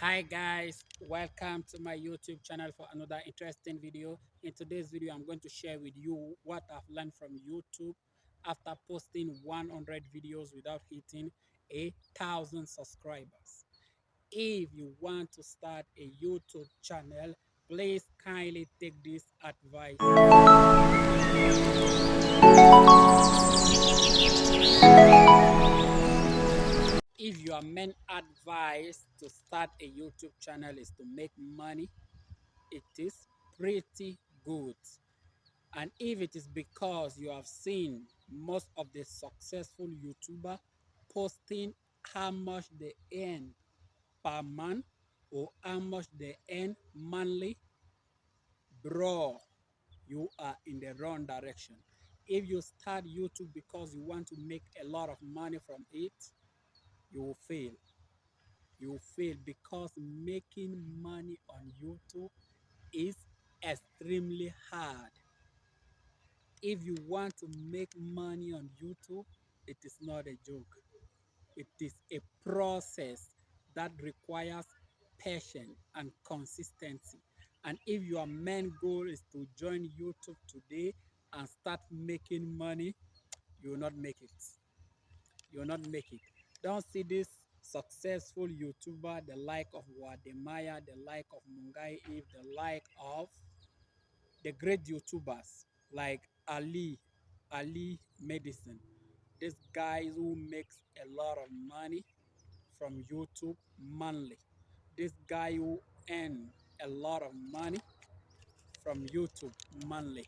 Hi guys, welcome to my YouTube channel for another interesting video. In today's video, I'm going to share with you what I've learned from YouTube after posting 100 videos without hitting 1,000 subscribers. If you want to start a YouTube channel, please kindly take this advice. If your main advice to start a YouTube channel is to make money, it is pretty good. And if it is because you have seen most of the successful YouTuber posting how much they earn per month or how much they earn monthly, bro, you are in the wrong direction. If you start YouTube because you want to make a lot of money from it, you will fail. You will fail because making money on YouTube is extremely hard. If you want to make money on YouTube, it is not a joke. It is a process that requires patience and consistency. And if your main goal is to join YouTube today and start making money, you will not make it. You will not make it. Don't see this successful YouTuber, the like of Wademaya, the like of Mungai Eve, the like of the great YouTubers like Ali Medicine. This guy who makes a lot of money from YouTube monthly. This guy who earn a lot of money from YouTube monthly.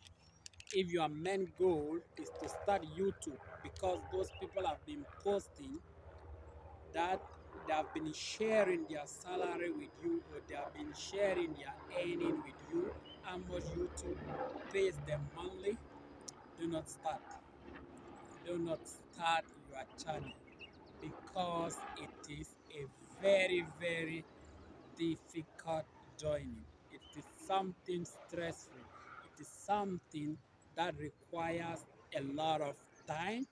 If your main goal is to start YouTube because those people have been posting that they have been sharing their salary with you or they have been sharing their earning with you, how much YouTube pays them monthly, do not start. Do not start your channel because it is a very difficult journey. It is something stressful. It is something that requires a lot of time,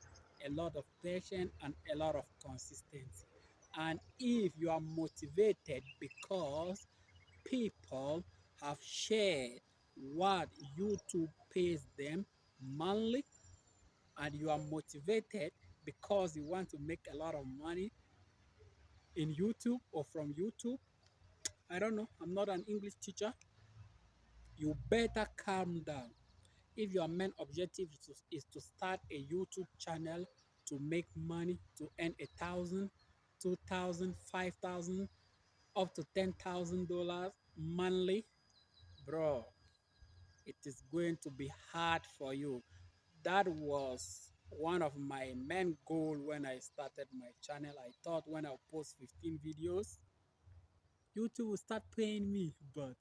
a lot of patience, and a lot of consistency. And if you are motivated because people have shared what YouTube pays them monthly, and you are motivated because you want to make a lot of money in YouTube or from YouTube, I don't know, I'm not an English teacher, you better calm down. If your main objective is to start a YouTube channel to make money, to earn 1,000, 2,000, 5,000, up to $10,000 monthly, bro, it is going to be hard for you. That was one of my main goal when I started my channel. I thought when I post 15 videos, YouTube will start paying me. But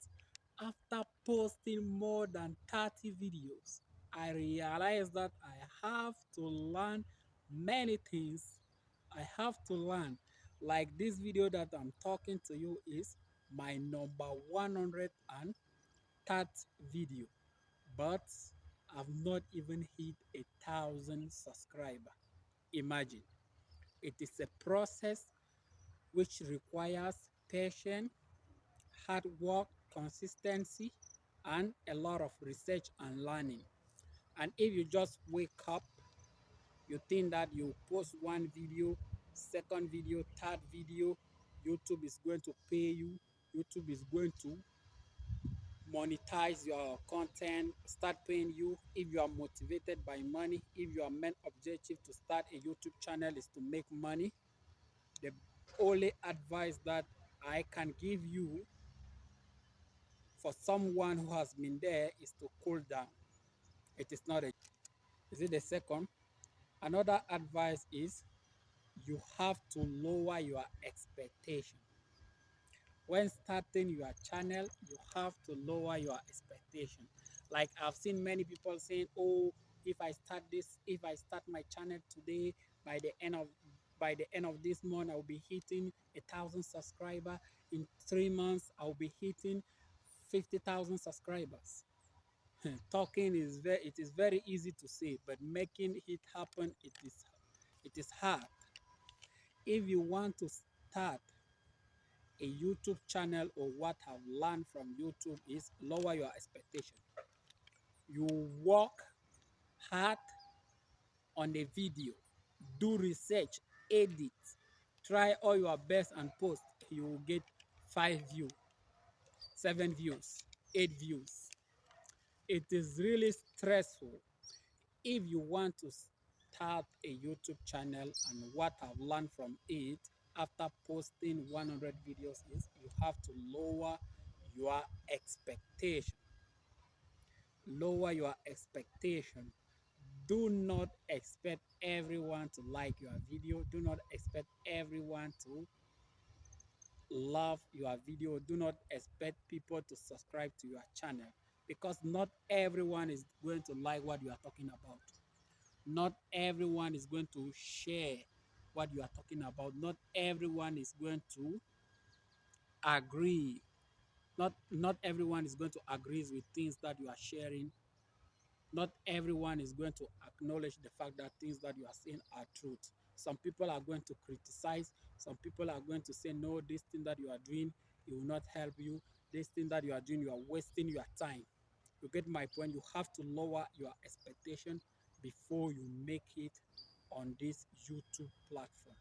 after posting more than 30 videos, I realized that I have to learn many things. I have to learn. Like this video that I'm talking to you is my number 130 video, but I've not even hit 1,000 subscriber. Imagine. It is a process which requires patience, hard work, consistency, and a lot of research and learning. And if you just wake up, you think that you post one video, second video, third video, YouTube is going to pay you, YouTube is going to monetize your content, start paying you. If you are motivated by money, if your main objective to start a YouTube channel is to make money, the only advice that I can give you for someone who has been there is to cool down. It is not a, is it the second? Another advice is you have to lower your expectation. When starting your channel, you have to lower your expectation. Like I've seen many people saying, oh, if I start this, if I start my channel today, by the end of this month, I'll be hitting 1,000 subscribers. In 3 months, I'll be hitting 50,000 subscribers. Talking is very easy to say, but making it happen, it is hard. If you want to start a YouTube channel, or what I've learned from YouTube, is lower your expectation. You work hard on a video, do research, edit, try all your best and post. You will get 5 views, 7 views, 8 views. It is really stressful. If you want to start a YouTube channel, and what I've learned from it after posting 100 videos, is you have to lower your expectation. Lower your expectation. Do not expect everyone to like your video. Do not expect everyone to love your video. Do not expect people to subscribe to your channel, because not everyone is going to like what you are talking about. Not everyone is going to share what you are talking about. Not everyone is going to agree. Not everyone is going to agree with things that you are sharing. Not everyone is going to acknowledge the fact that things that you are saying are truth. Some people are going to criticize. Some people are going to say, no, this thing that you are doing, it will not help you. This thing that you are doing, you are wasting your time. You get my point? You have to lower your expectation before you make it on this YouTube platform.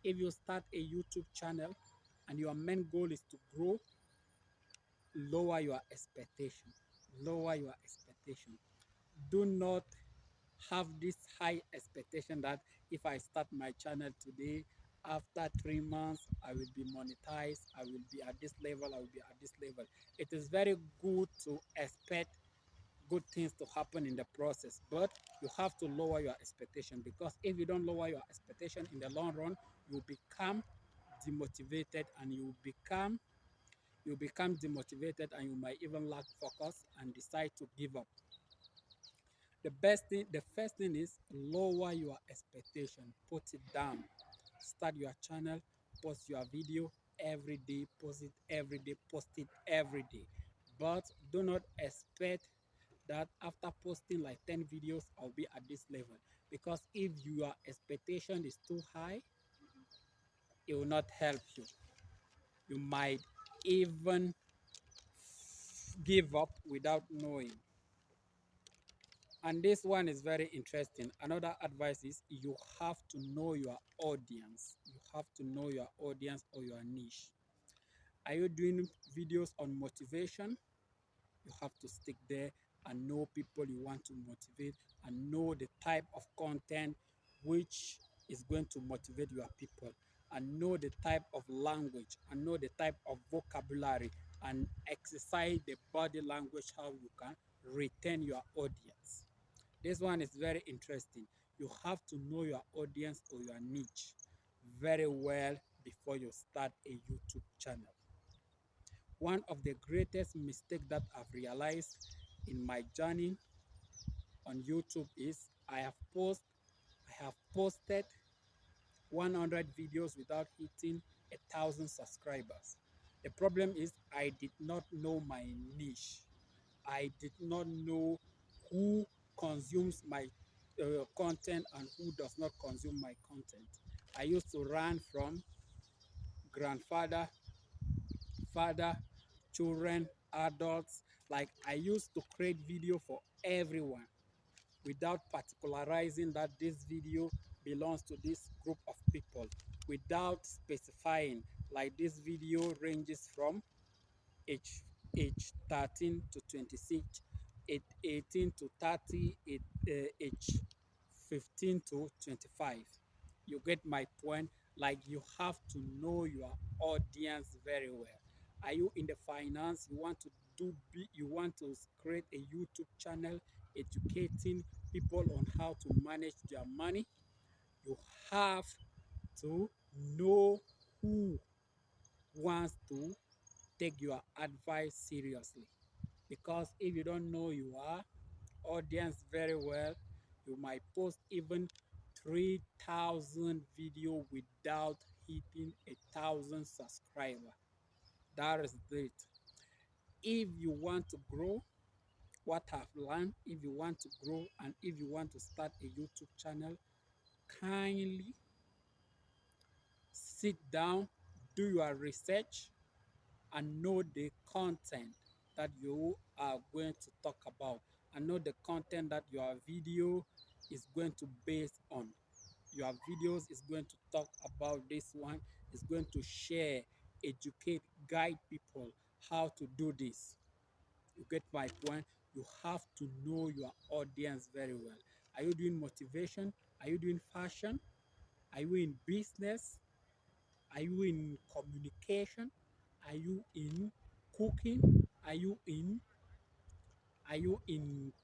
If you start a YouTube channel and your main goal is to grow, lower your expectation. Lower your expectation. Do not have this high expectation that if I start my channel today, after 3 months, I will be monetized, I will be at this level, I will be at this level. It is very good to expect good things to happen in the process, but you have to lower your expectation, because if you don't lower your expectation, in the long run, you become demotivated, and you become demotivated, and you might even lack focus and decide to give up. The first thing is lower your expectation. Put it down. Start your channel, post your video every day, post it every day, post it every day. But do not expect that after posting like 10 videos, I'll be at this level. Because if your expectation is too high, it will not help you. You might even give up without knowing. And this one is very interesting. Another advice is you have to know your audience. You have to know your audience or your niche. Are you doing videos on motivation? You have to stick there and know people you want to motivate, and know the type of content which is going to motivate your people, and know the type of language, and know the type of vocabulary, and exercise the body language, how you can retain your audience. This one is very interesting. You have to know your audience or your niche very well before you start a YouTube channel. One of the greatest mistakes that I've realized in my journey on YouTube is I have posted 100 videos without hitting 1,000 subscribers. The problem is I did not know my niche. I did not know who consumes my content and who does not consume my content. I used to run from grandfather, father, children, adults. Like, I used to create video for everyone without particularizing that this video belongs to this group of people, without specifying like this video ranges from age age 13 to 26, age 18 to 30, age 15 to 25. You get my point? Like, you have to know your audience very well. Are you in the finance? You want to create a YouTube channel educating people on how to manage their money? You have to know who wants to take your advice seriously. Because if you don't know your audience very well, you might post even 3,000 video without hitting 1,000 subscriber. That is it. If you want to grow, what I've learned, if you want to grow and if you want to start a YouTube channel, kindly sit down, do your research and know the content that you are going to talk about, and know the content that your video is going to base on. Your videos is going to talk about this one, is going to share, educate, guide people how to do this. You get my point? You have to know your audience very well. Are you doing motivation? Are you doing fashion? Are you in business? Are you in communication? Are you in cooking? Are you in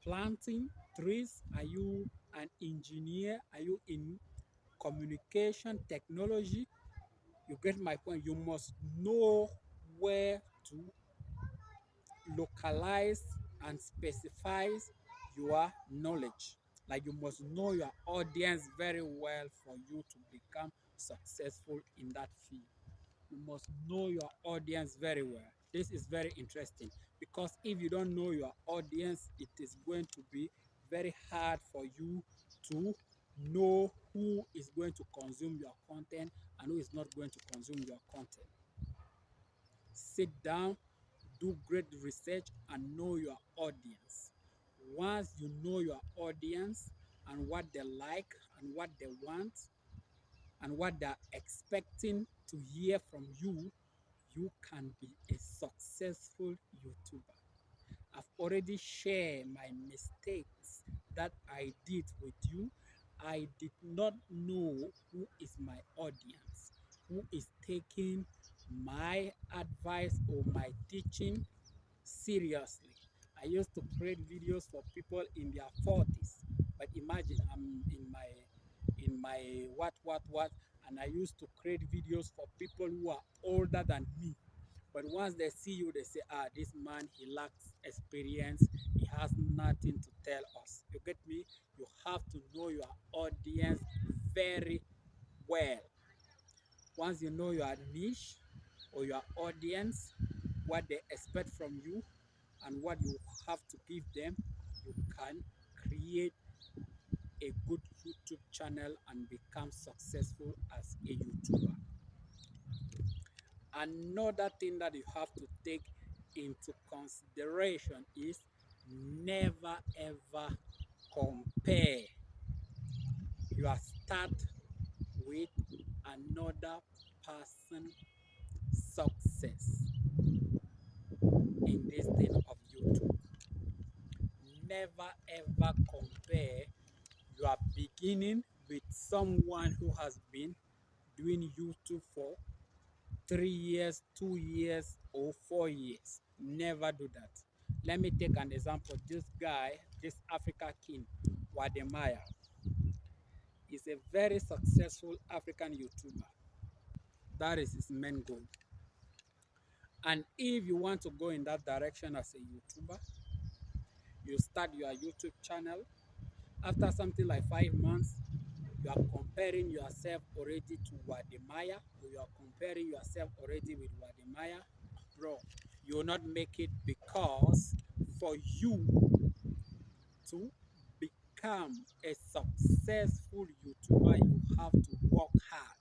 planting trees? Are you an engineer? Are you in communication technology? You get my point. You must know where to localize and specify your knowledge. Like you must know your audience very well for you to become successful in that field. You must know your audience very well. This is very interesting because if you don't know your audience, it is going to be very hard for you to know who is going to consume your content and who is not going to consume your content. Sit down, do great research, and know your audience. Once you know your audience and what they like and what they want and what they're expecting to hear from you, you can be a successful YouTuber. I've already shared my mistakes that I did with you. I did not know who is my audience, who is taking my advice or my teaching seriously. I used to create videos for people in their 40s, but imagine I'm in my what, and I used to create videos for people who are older than me. But once they see you, they say, ah, this man, he lacks experience. He has nothing to tell us. You get me? You have to know your audience very well. Once you know your niche or your audience, what they expect from you, and what you have to give them, you can create a good YouTube channel and become successful as a YouTuber. Another thing that you have to take into consideration is never ever compare your start with another person's success in this thing of YouTube. Never ever compare your beginning with someone who has been doing YouTube for 3 years, 2 years, or 4 years. Never do that. Let me take an example. This guy, this Africa King, Wademaya, is a very successful African YouTuber. That is his main goal. And if you want to go in that direction as a YouTuber, you start your YouTube channel. After something like 5 months, you are comparing yourself already to Wademaya, or you are comparing yourself already with Wademaya, bro, you will not make it, because for you to become a successful YouTuber, you have to work hard.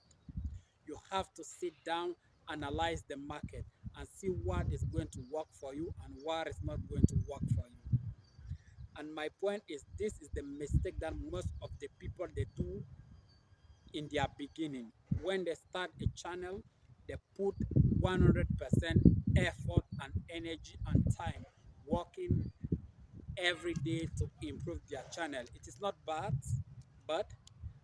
You have to sit down, analyze the market, and see what is going to work for you and what is not going to work for you. And my point is, this is the mistake that most of the people they do in their beginning. When they start a channel, they put 100% effort and energy and time working every day to improve their channel. It is not bad, but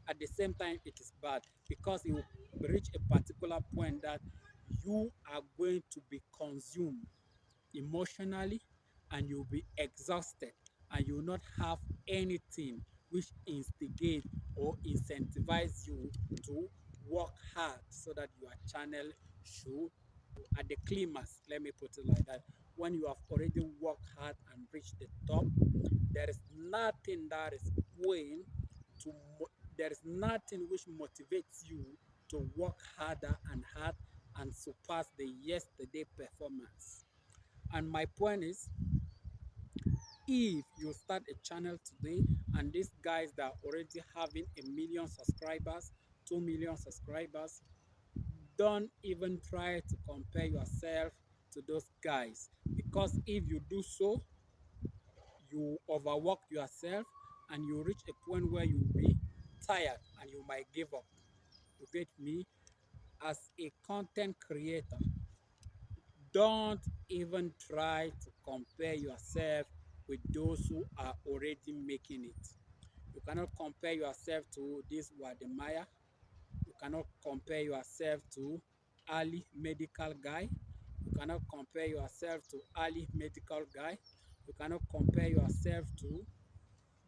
at the same time, it is bad because it will reach a particular point that you are going to be consumed emotionally, and you'll be exhausted, and you will not have anything which instigate or incentivize you to work hard so that your channel should at the climax, let me put it like that. When you have already worked hard and reached the top, there is nothing that is going to there is nothing which motivates you to work harder and hard and surpass the yesterday performance. And my point is, if you start a channel today and these guys that are already having 1 million subscribers, 2 million subscribers, don't even try to compare yourself to those guys, because if you do so, you overwork yourself and you reach a point where you'll be tired and you might give up. You get me? As a content creator, don't even try to compare yourself with those who are already making it. You cannot compare yourself to this Wademaya. You cannot compare yourself to Ali medical guy. You cannot compare yourself to Ali medical guy. You cannot compare yourself to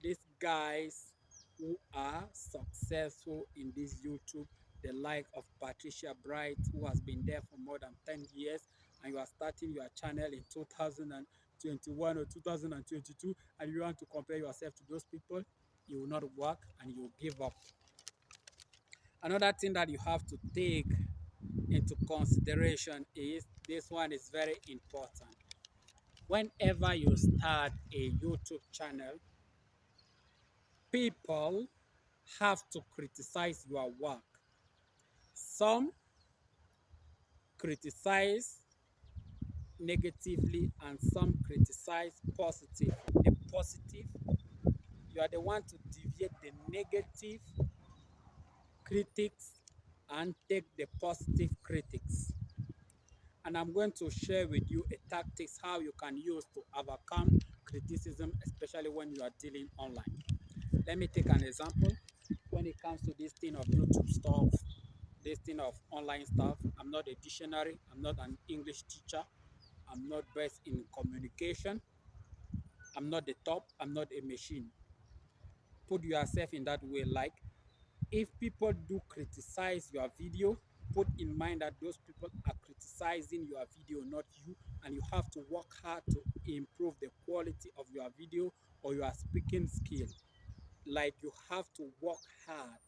these guys who are successful in this YouTube, the like of Patricia Bright, who has been there for more than 10 years, and you are starting your channel in 2021 or 2022, and you want to compare yourself to those people, you will not work and you will give up. Another thing that you have to take into consideration is this one is very important. Whenever you start a YouTube channel, people have to criticize your work. Some criticize negatively and some criticize positively. The positive, you are the one to deviate the negative critics and take the positive critics. And I'm going to share with you a tactics how you can use to overcome criticism, especially when you are dealing online. Let me take an example. When it comes to this thing of YouTube stuff, this thing of online stuff, I'm not a dictionary, I'm not an English teacher, I'm not best in communication, I'm not the top, I'm not a machine. Put yourself in that way. Like, if people do criticize your video, put in mind that those people are criticizing your video, not you, and you have to work hard to improve the quality of your video or your speaking skill. Like, you have to work hard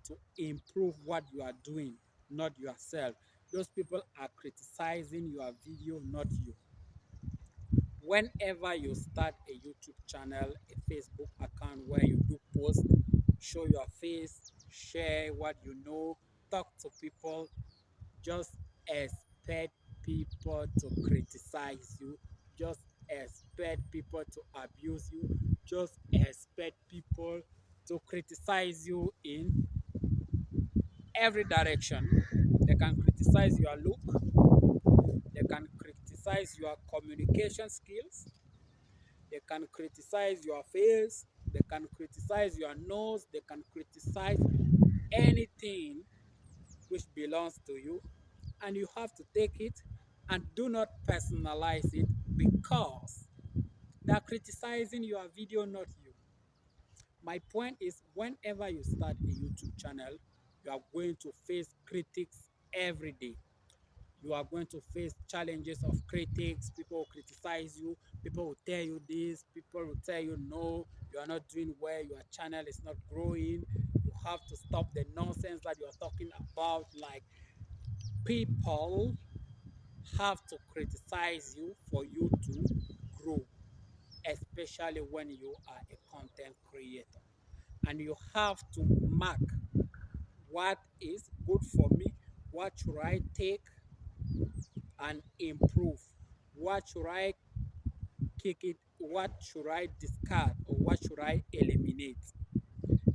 to improve what you are doing, not yourself. Those people are criticizing your video, not you. Whenever you start a YouTube channel, a Facebook account where you do post, show your face, share what you know, talk to people, just expect people to criticize you, just expect people to abuse you, just expect people to criticize you in every direction. They can criticize your look, they can criticize your communication skills, they can criticize your face, they can criticize your nose, they can criticize anything which belongs to you, and you have to take it and do not personalize it, because they are criticizing your video, not you. My point is, whenever you start a YouTube channel, you are going to face critics every day. You are going to face challenges of critics. People will criticize you. People will tell you this. People will tell you, no, you are not doing well. Your channel is not growing. You have to stop the nonsense that you are talking about. Like, people have to criticize you for you to grow, especially when you are a content creator. And you have to mark what is good for me, what should I take and improve, what should I kick it, what should I discard, or what should I eliminate.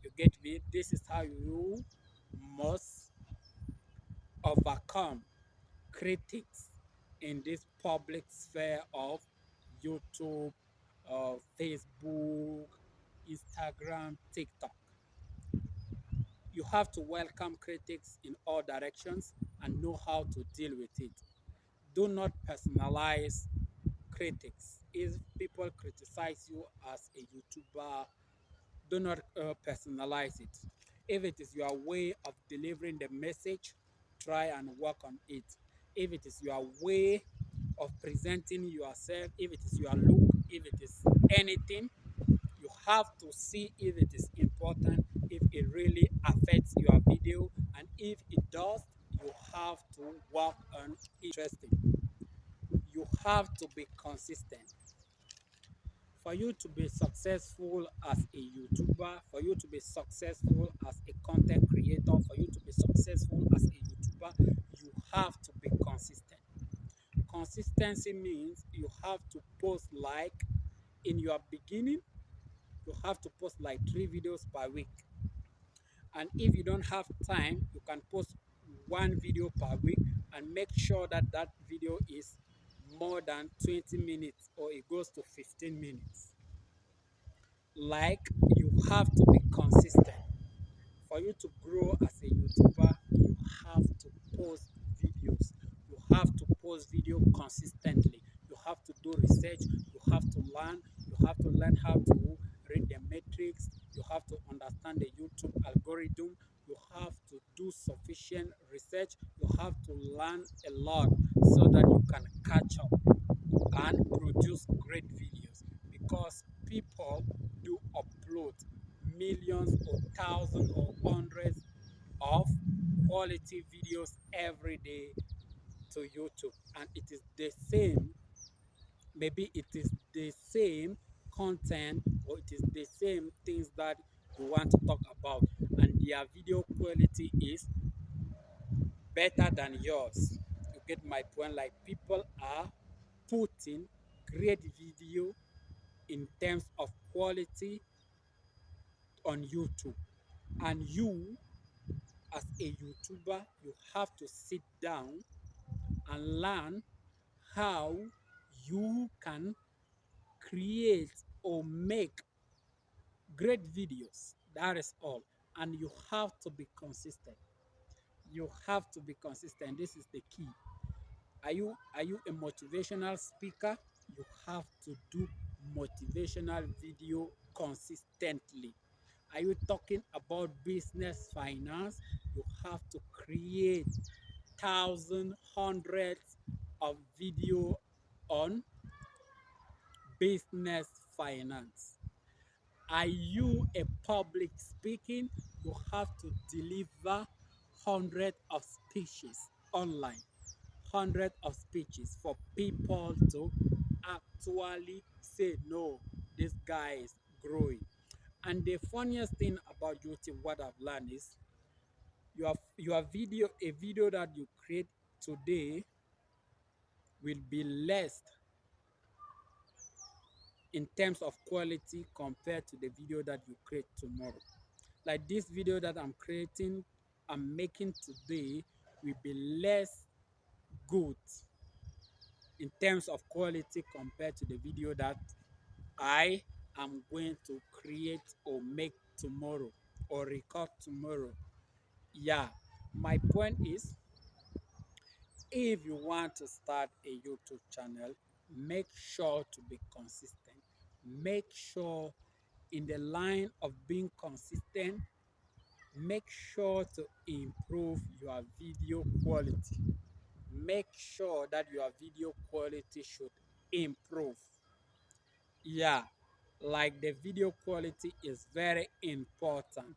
You get me? This is how you must overcome critics in this public sphere of YouTube, Facebook, Instagram, TikTok. You have to welcome critics in all directions and know how to deal with it. Do not personalize critics. If people criticize you as a YouTuber, do not personalize it. If it is your way of delivering the message, try and work on it. If it is your way of presenting yourself, if it is your look, if it is anything, you have to see if it is important, if it really affects your video, and if it does, you have to work on interesting. You have to be consistent. For you to be successful as a YouTuber, for you to be successful as a content creator, for you to be successful as a YouTuber, YouTuber, you have to be consistent. Consistency means you have to post like in your beginning, you have to post like 3 videos per week. And if you don't have time, you can post 1 video per week and make sure that that video is more than 20 minutes or it goes to 15 minutes. Like, you have to be consistent. For you to grow as a YouTuber, you have to post videos. You have to post video consistently. You have to do research. You have to learn. You have to learn how to read the metrics. You have to understand the YouTube algorithm. You have to do sufficient research. You have to learn a lot so that you can catch up and produce great videos, because people do upload millions or thousands or hundreds of quality videos every day to YouTube, and it is the same, maybe it is the same content or it is the same things that you want to talk about, and their video quality is better than yours. You get my point? Like, people are putting great video in terms of quality on YouTube. And you, as a YouTuber, you have to sit down and learn how you can create or make great videos. That is all. And you have to be consistent. You have to be consistent. This is the key. Are you a motivational speaker? You have to do motivational video consistently. Are you talking about business finance? You have to create thousands, hundreds of video on business finance. Are you a public speaking? You have to deliver hundreds of speeches online, hundreds of speeches for people to actually say, no, this guy is growing. And the funniest thing about YouTube, what I've learned is your video, a video that you create today will be less in terms of quality compared to the video that you create tomorrow. Like, this video that I'm making today will be less good in terms of quality compared to the video that I am going to create or make tomorrow or record tomorrow. Yeah, my point is, if you want to start a YouTube channel, make sure to be consistent. Make sure, in the line of being consistent, make sure to improve your video quality. Make sure that your video quality should improve. Yeah, like, the video quality is very important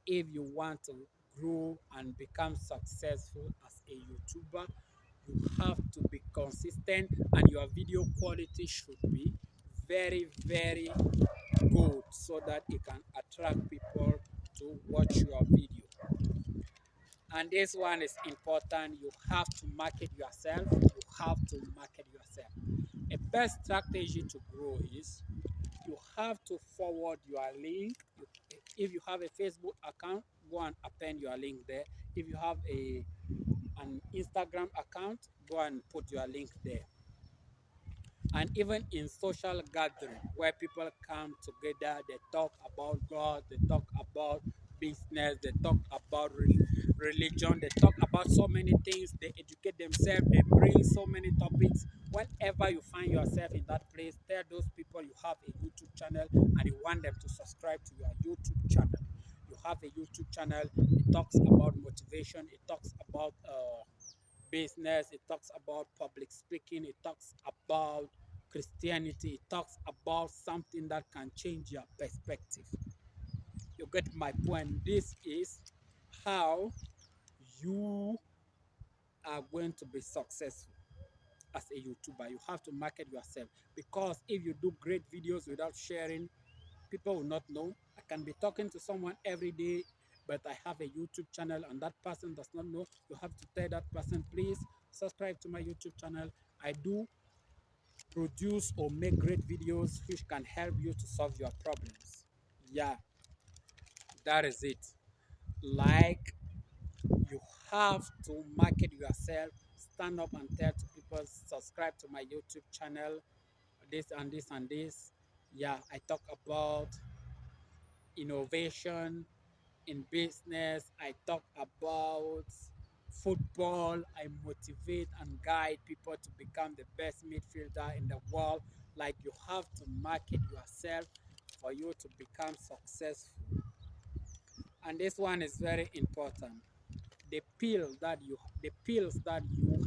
if you want to grow and become successful as a YouTuber. You have to be consistent, and your video quality should be very, very good so that it can attract people to watch your video. And this one is important. You have to market yourself. You have to market yourself. A best strategy to grow is, you have to forward your link. If you have a Facebook account, go and append your link there. If you have an Instagram account, go and put your link there. And even in social gathering where people come together, they talk about God, they talk about business, they talk about religion, they talk about so many things, they educate themselves, they bring so many topics. Whenever you find yourself in that place, tell those people you have a YouTube channel and you want them to subscribe to your YouTube channel. You have a YouTube channel, it talks about motivation, it talks about business, it talks about public speaking, it talks about Christianity, it talks about something that can change your perspective. You get my point? This is how you are going to be successful as a YouTuber. You have to market yourself, because if you do great videos without sharing, people will not know. I can be talking to someone every day but I have a YouTube channel and that person does not know, you have to tell that person, please subscribe to my YouTube channel. I do produce or make great videos which can help you to solve your problems. Yeah, that is it. Like, you have to market yourself, stand up and tell to people, subscribe to my YouTube channel, this and this and this. Yeah, I talk about innovation in business. I talk about football. I motivate and guide people to become the best midfielder in the world. Like, you have to market yourself for you to become successful. And this one is very important. The pills that you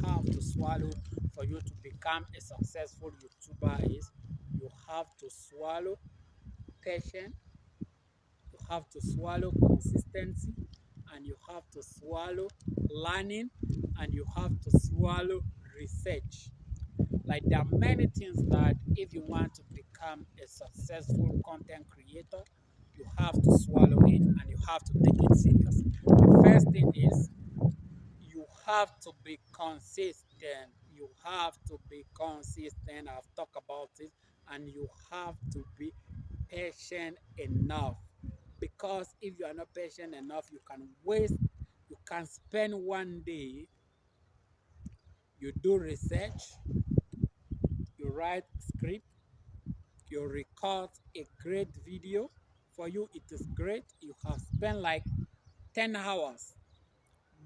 have to swallow for you to become a successful YouTuber is, you have to swallow patience, you have to swallow consistency, and you have to swallow learning, and you have to swallow research. Like, there are many things that if you want to become a successful content creator, you have to swallow it and you have to take it serious. The first thing is, you have to be consistent. You have to be consistent. I've talked about it. And you have to be patient enough. Because if you are not patient enough, you can spend one day, you do research, you write script, you record a great video. For you, it is great. You have spent like 10 hours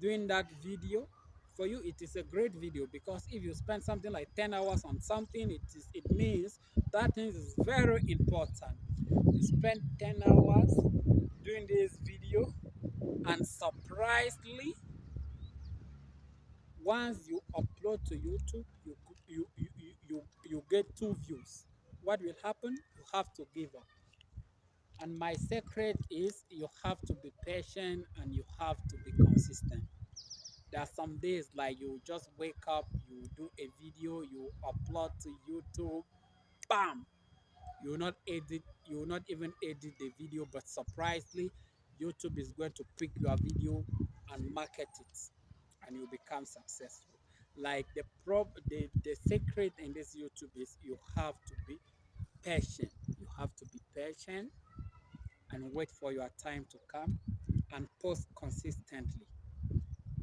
doing that video. For you, it is a great video, because if you spend something like 10 hours on something, it means that thing is very important. You spend 10 hours doing this video, and surprisingly, once you upload to YouTube, you get 2 views. What will happen? You have to give up. And my secret is, you have to be patient and you have to be consistent. There are some days like you just wake up, you do a video, you upload to YouTube, bam! You will not edit, you will not even edit the video, but surprisingly, YouTube is going to pick your video and market it, and you become successful. Like, the secret in this YouTube is, you have to be patient. You have to be patient and wait for your time to come, and post consistently.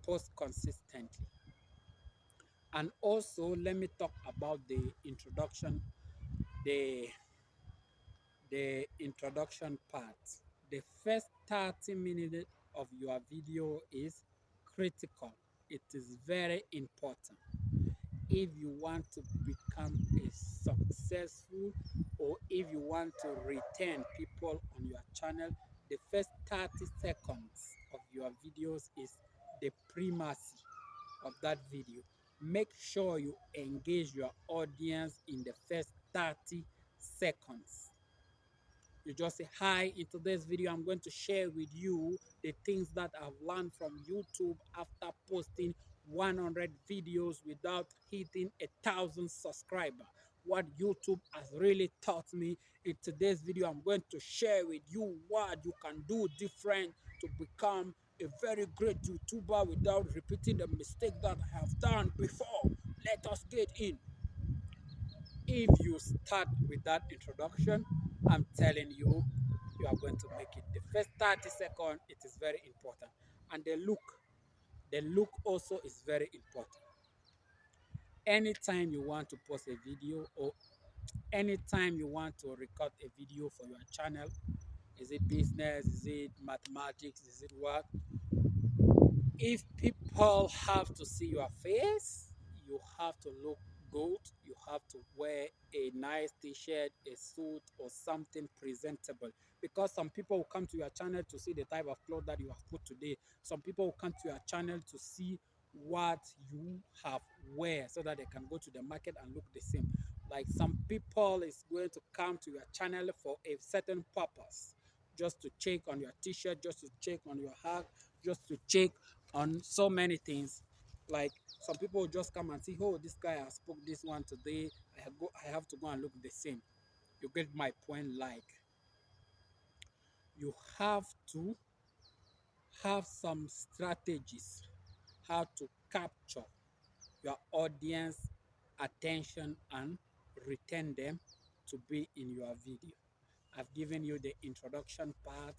Post consistently. And also, let me talk about the the introduction part. The first 30 minutes of your video is critical. It is very important. If you want to become a successful, or if you want to retain people on your channel, the first 30 seconds of your videos is the primacy of that video. Make sure you engage your audience in the first 30 seconds. You just say, hi, in today's video I'm going to share with you the things that I've learned from YouTube after posting 100 videos without hitting 1,000 subscribers. What YouTube has really taught me. In today's video I'm going to share with you what you can do different to become a very great YouTuber without repeating the mistake that I have done before. Let us get in. If you start with that introduction, I'm telling you, you are going to make it. The first 30 seconds, it is very important. And the look also is very important. Anytime you want to post a video, or anytime you want to record a video for your channel, is it business, is it mathematics, is it what? If people have to see your face, you have to look good. You have to wear a nice t-shirt, a suit, or something presentable. Because some people will come to your channel to see the type of clothes that you have put today. Some people will come to your channel to see what you have wear, so that they can go to the market and look the same. Like, some people is going to come to your channel for a certain purpose, just to check on your t-shirt, just to check on your hat, just to check on so many things. Like, some people just come and see, oh, this guy has spoke this one today. I have to go and look the same. You get my point? Like, you have to have some strategies how to capture your audience attention and retain them to be in your video. I've given you the introduction part.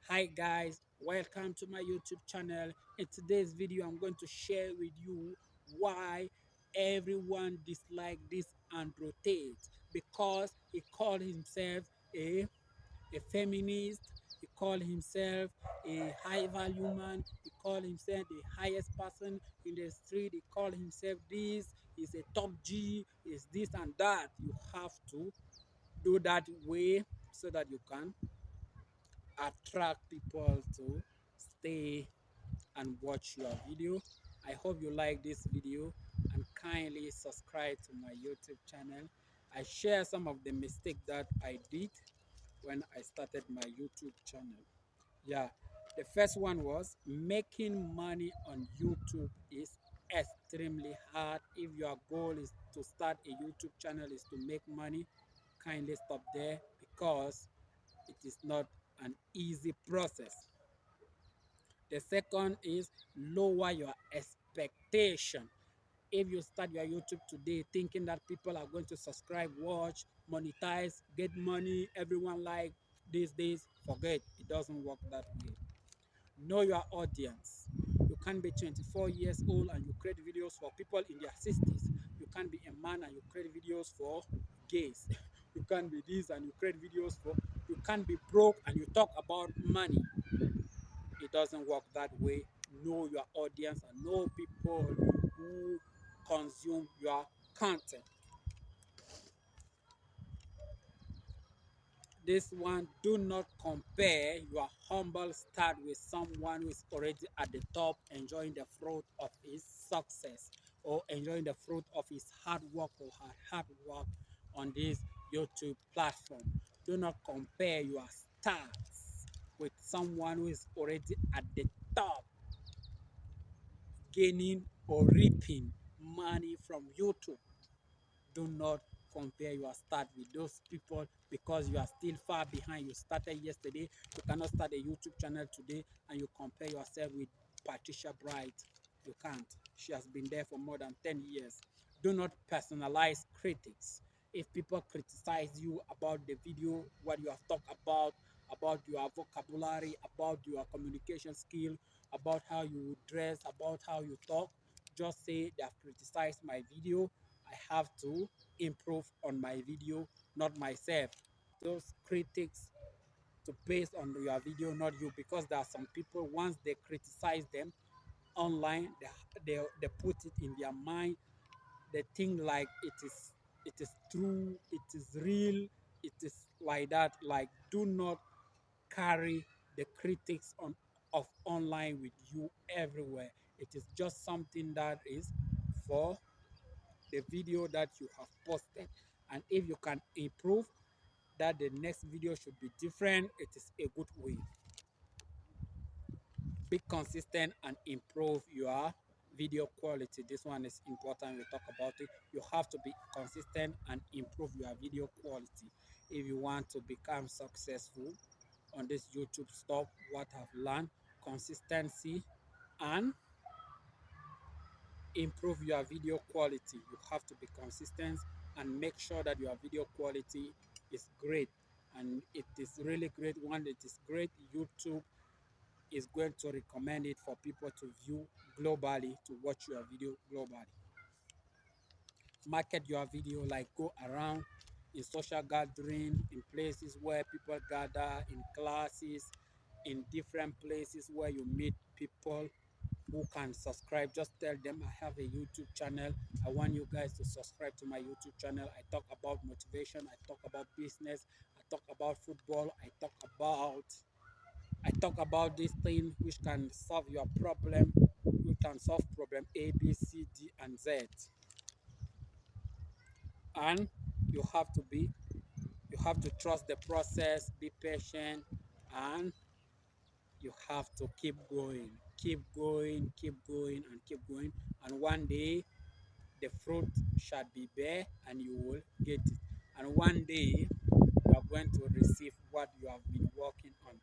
Hi guys, welcome to my YouTube channel. In today's video, I'm going to share with you why everyone dislike this Andrew Tate, because he called himself a a feminist. He called himself a high value man. He called himself the highest person in the street. He called himself this. He's a top G. Is this and that. You have to do that way so that you can attract people to stay and watch your video. I hope you like this video and kindly subscribe to my YouTube channel. I share some of the mistakes that I did when I started my YouTube channel. Yeah, the first one was making money on YouTube is extremely hard. If your goal is to start a YouTube channel is to make money, kindly stop there because it is not an easy process. The second is lower your expectation. If you start your YouTube today thinking that people are going to subscribe, watch, monetize, get money, everyone like these days, forget. It doesn't work that way. Know your audience. You can't be 24 years old and you create videos for people in their 60s. You can't be a man and you create videos for gays. You can't be this and you create videos for. You can't be broke and you talk about money. It doesn't work that way. Know your audience and know people who consume your content. This one, do not compare your humble start with someone who is already at the top, enjoying the fruit of his success or enjoying the fruit of his hard work or her hard work on this YouTube platform. Do not compare your starts with someone who is already at the top, gaining or reaping money from YouTube. Do not compare your start with those people because you are still far behind. You started yesterday, you cannot start a YouTube channel today and you compare yourself with Patricia Bright. You can't. She has been there for more than 10 years. Do not personalize critics. If people criticize you about the video, what you have talked about your vocabulary, about your communication skill, about how you dress, about how you talk, just say they have criticized my video. I have to improve on my video, not myself. Those critics to base on your video, not you, because there are some people once they criticize them online, they put it in their mind. They think like it is true, it is real, it is like that. Like, do not carry the critics on of online with you everywhere. It is just something that is for the video that you have posted, and if you can improve that the next video should be different, it is a good way. Be consistent and improve your video quality. This one is important. We talk about it. You have to be consistent and improve your video quality if you want to become successful on this YouTube stuff. What I've learned: consistency and improve your video quality. You have to be consistent and make sure that your video quality is great. And it is really great. When it is great, YouTube is going to recommend it for people to view globally, to watch your video globally. Market your video, like go around in social gathering, in places where people gather, in classes, in different places where you meet people who can subscribe. Just tell them I have a YouTube channel. I want you guys to subscribe to my YouTube channel. I talk about motivation, I talk about business, I talk about football, I talk about this thing which can solve your problem. You can solve problem A, B, C, D, and Z. And you have to be, you have to trust the process, be patient, and you have to keep going, keep going, keep going, and keep going. And one day the fruit shall be bare and you will get it. And one day you are going to receive what you have been working on.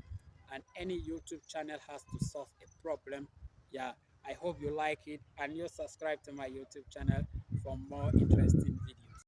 and any YouTube channel has to solve a problem. Yeah, I hope you like it and you subscribe to my YouTube channel for more interesting videos.